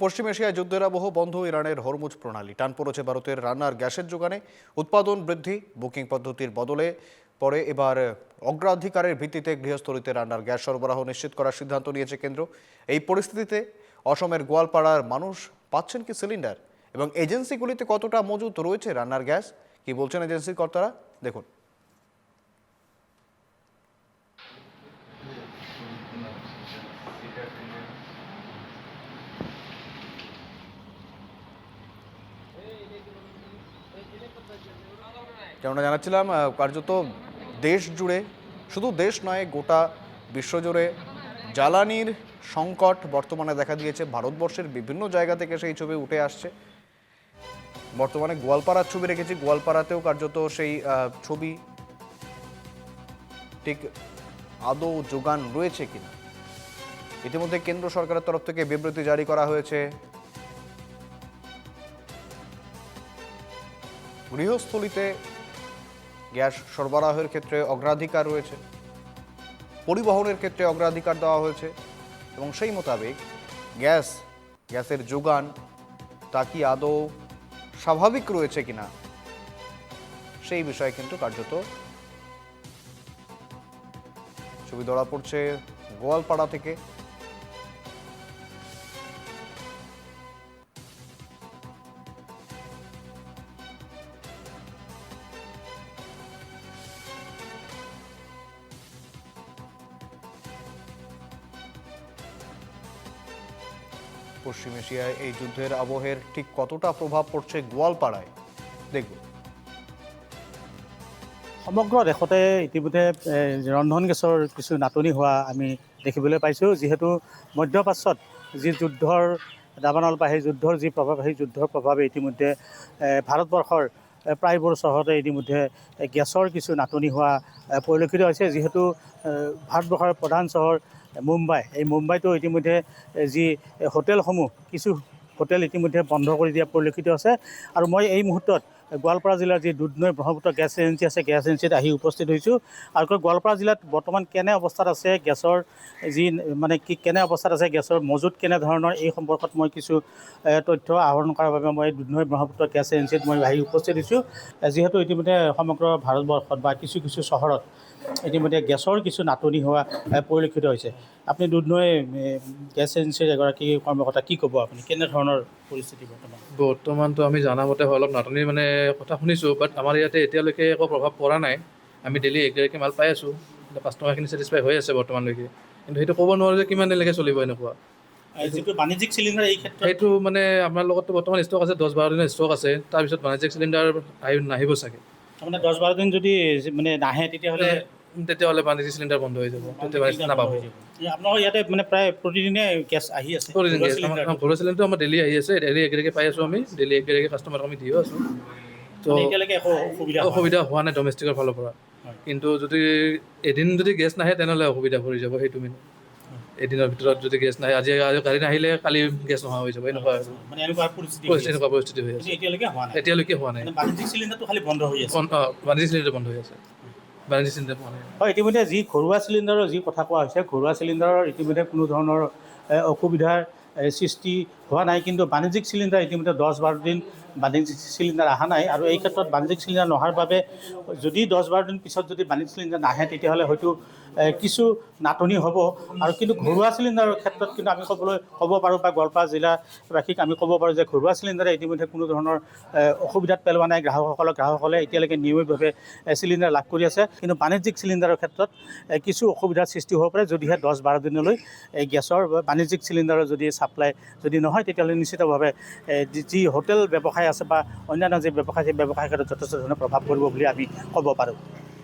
পশ্চিম এশিয়ায় যুদ্ধের আবহ বন্ধ ইরানের হরমুজ প্রণালী। টান পড়েছে ভারতের রান্নার গ্যাসের যোগানে। উৎপাদন বৃদ্ধি, বুকিং পদ্ধতির বদলে পরে এবার অগ্রাধিকারের ভিত্তিতে গৃহস্থলিতে রান্নার গ্যাস সরবরাহ নিশ্চিত করার সিদ্ধান্ত নিয়েছে কেন্দ্র। এই পরিস্থিতিতে অসমের গোয়ালপাড়ার মানুষ পাচ্ছেন কি সিলিন্ডার, এবং এজেন্সিগুলিতে কতটা মজুত রয়েছে রান্নার গ্যাস, কি বলছেন এজেন্সির কর্তারা, দেখুন। যেমনটা জানাচ্ছিলাম, কার্যত দেশ জুড়ে, শুধু দেশ নয় গোটা বিশ্বজুড়ে জ্বালানির সংকট বর্তমানে দেখা দিয়েছে। ভারতবর্ষের বিভিন্ন জায়গা থেকে সেই ছবি উঠে আসছে। বর্তমানে গোয়ালপাড়ার ছবি রেখেছি, গোয়ালপাড়াতেও কার্যত সেই ছবি ঠিক আদৌ যোগান রয়েছে কিনা। ইতিমধ্যে কেন্দ্র সরকারের তরফ থেকে বিবৃতি জারি করা হয়েছে। গৃহস্থলিতে গ্যাস সরবরাহের ক্ষেত্রে অগ্রাধিকার রয়েছে, পরিবহনের ক্ষেত্রে অগ্রাধিকার দেওয়া হয়েছে, এবং সেই মোতাবেক গ্যাসের যোগান তা কি আদৌ স্বাভাবিক রয়েছে কিনা সেই বিষয়ে কিন্তু কার্যত ছবি ধরা পড়ছে গোয়ালপাড়া থেকে। পশ্চিম এশিয়ায় এই যুদ্ধের আবহের ঠিক কতটা প্রভাব পড়ছে গোয়ালপাড়ায়, দেখব। সমগ্ৰ দেশতে ইতিমধ্যে ৰন্ধন গেছৰ কিছু নাটনি হোৱা আমি দেখিবলৈ পাইছোঁ। যিহেতু মধ্যপ্ৰাচ্যত যি যুদ্ধৰ দাবানল বা সেই যুদ্ধৰ যি প্ৰভাৱ, সেই যুদ্ধৰ প্ৰভাৱে ইতিমধ্যে ভাৰতবৰ্ষৰ প্ৰায়বোৰ চহৰতে ইতিমধ্যে গেছৰ কিছু নাটনি হোৱা পৰিলক্ষিত হৈছে। যিহেতু ভাৰতবৰ্ষৰ প্ৰধান চহৰ মুম্বাই, এই মুম্বাইতো ইতিমধ্যে যি হোটেলসমূহ, কিছু হোটেল ইতিমধ্যে বন্ধ কৰি দিয়া পৰিলক্ষিত আছে। আৰু মই এই মুহূৰ্তত গোৱালপাৰা জিলাৰ যি দুধনৈ ব্ৰহ্মপুত্ৰ গেছ এজেঞ্চি আছে, গেছ এজেঞ্চিত আহি উপস্থিত হৈছোঁ। আৰু গোৱালপাৰা জিলাত বৰ্তমান কেনে অৱস্থাত আছে গেছৰ যি কেনে অৱস্থাত আছে গেছৰ মজুত কেনেধৰণৰ, এই সম্পৰ্কত মই কিছু তথ্য আহৰণ কৰাৰ বাবে মই দুধনৈ ব্ৰহ্মপুত্ৰ গেছ এজেঞ্চিত মই আহি উপস্থিত হৈছোঁ। যিহেতু ইতিমধ্যে সমগ্ৰ ভাৰতবৰ্ষত বা কিছু কিছু চহৰত ইতিমধ্যে গেছৰ কিছু নাটনি হোৱা পৰিলক্ষিত হৈছে। আপুনি দুধনৈ গেছ এজেঞ্চিৰ এগৰাকী কৰ্মকৰ্তা, কি ক'ব আপুনি, কেনেধৰণৰ পৰিস্থিতি বৰ্তমানতো আমি জনামতে অলপ নাটনিৰ কথা শুনিছোঁ, বাট আমাৰ ইয়াতে এতিয়ালৈকে একো প্ৰভাৱ পৰা নাই। আমি ডেইলি এগৰাকী মাল পাই আছোঁ, কাষ্টমাৰখিনি ছেটিছফাই হৈ আছে বৰ্তমানলৈকে। কিন্তু সেইটো ক'ব নোৱাৰোঁ যে কিমান দিনলৈকে চলিব এনেকুৱা। যিটো বাণিজ্যিক চিলিণ্ডাৰ, এই ক্ষেত্ৰত সেইটো আপোনাৰ লগততো বৰ্তমান ষ্টক আছে, 10-12 দিনৰ ষ্টক আছে। তাৰপিছত বাণিজ্যিক চিলিণ্ডাৰ নাহিব চাগে। তাৰমানে 10-12 দিন যদি নাহে তেতিয়াহ'লে বাণিজ্যিক চিলিণ্ডাৰ বন্ধ হৈ যাব, তেতিয়া নাপাব। আপোনালোকৰ ইয়াতে প্ৰায় প্ৰতিদিনে গেছ আহি আছে? প্ৰতিদিনে ঘৰুৱা চিলিণ্ডাৰটো আমাৰ ডেইলি আহি আছে, ডেইলি এগৰাকী পাই আছোঁ আমি, ডেইলি এগৰাকী কাষ্টমাৰক আমি দিও আছোঁ। তো এতিয়ালৈকে একো অসুবিধা হোৱা নাই ডমেষ্টিকৰ ফালৰ পৰা। কিন্তু যদি এদিন যদি গেছ নাহে তেনেহ'লে অসুবিধা পৰি যাব। সেইটো এদিনৰ ভিতৰত যদি গেছ নাহে, আজি গাড়ী নাহিলে কালি গেছ নোহোৱা হৈ যাব, এনেকুৱা এনেকুৱা পৰিস্থিতি হৈ আছে। এতিয়ালৈকে হোৱা নাই। বাণিজ্যিক চিলিণ্ডাৰটো খালি বন্ধ হৈ আছে? বাণিজ্যিক চিলিণ্ডাৰ বন্ধ হৈ আছে, বাণিজ্যিক চিলিণ্ডাৰ পোৱা নাই। হয়, ইতিমধ্যে যি ঘৰুৱা চিলিণ্ডাৰৰ যি কথা কোৱা হৈছে, ঘৰুৱা চিলিণ্ডাৰৰ ইতিমধ্যে কোনো ধৰণৰ অসুবিধাৰ সৃষ্টি হোৱা নাই। কিন্তু বাণিজ্যিক চিলিণ্ডাৰ ইতিমধ্যে 10-12 দিন বাণিজ্যিক চিলিণ্ডাৰ অহা নাই। আৰু এই ক্ষেত্ৰত বাণিজ্যিক চিলিণ্ডাৰ নহাৰ বাবে যদি 10-12 দিন পিছত যদি বাণিজ্যিক চিলিণ্ডাৰ নাহে, তেতিয়াহ'লে হয়তো কিছু নাটনি হ'ব। আৰু কিন্তু ঘৰুৱা চিলিণ্ডাৰৰ ক্ষেত্ৰত কিন্তু আমি ক'ব পাৰোঁ, বা গোৱালপাৰা জিলাবাসীক আমি ক'ব পাৰোঁ যে ঘৰুৱা চিলিণ্ডাৰে ইতিমধ্যে কোনো ধৰণৰ অসুবিধাত পেলোৱা নাই গ্ৰাহকসকলে এতিয়ালৈকে নিয়মিতভাৱে চিলিণ্ডাৰ লাভ কৰি আছে। কিন্তু বাণিজ্যিক চিলিণ্ডাৰৰ ক্ষেত্ৰত কিছু অসুবিধাৰ সৃষ্টি হ'ব পাৰে, যদিহে 10-12 দিনলৈ গেছৰ বাণিজ্যিক চিলিণ্ডাৰৰ যদি ছাপ্লাই যদি নহয়, তেতিয়াহ'লে নিশ্চিতভাৱে যি হোটেল ব্যৱসায় আছে বা অন্যান্য যি ব্যৱসায়, সেই ব্যৱসায়ৰ ক্ষেত্ৰত যথেষ্ট ধৰণৰ প্ৰভাৱ পৰিব বুলি আমি ক'ব পাৰোঁ।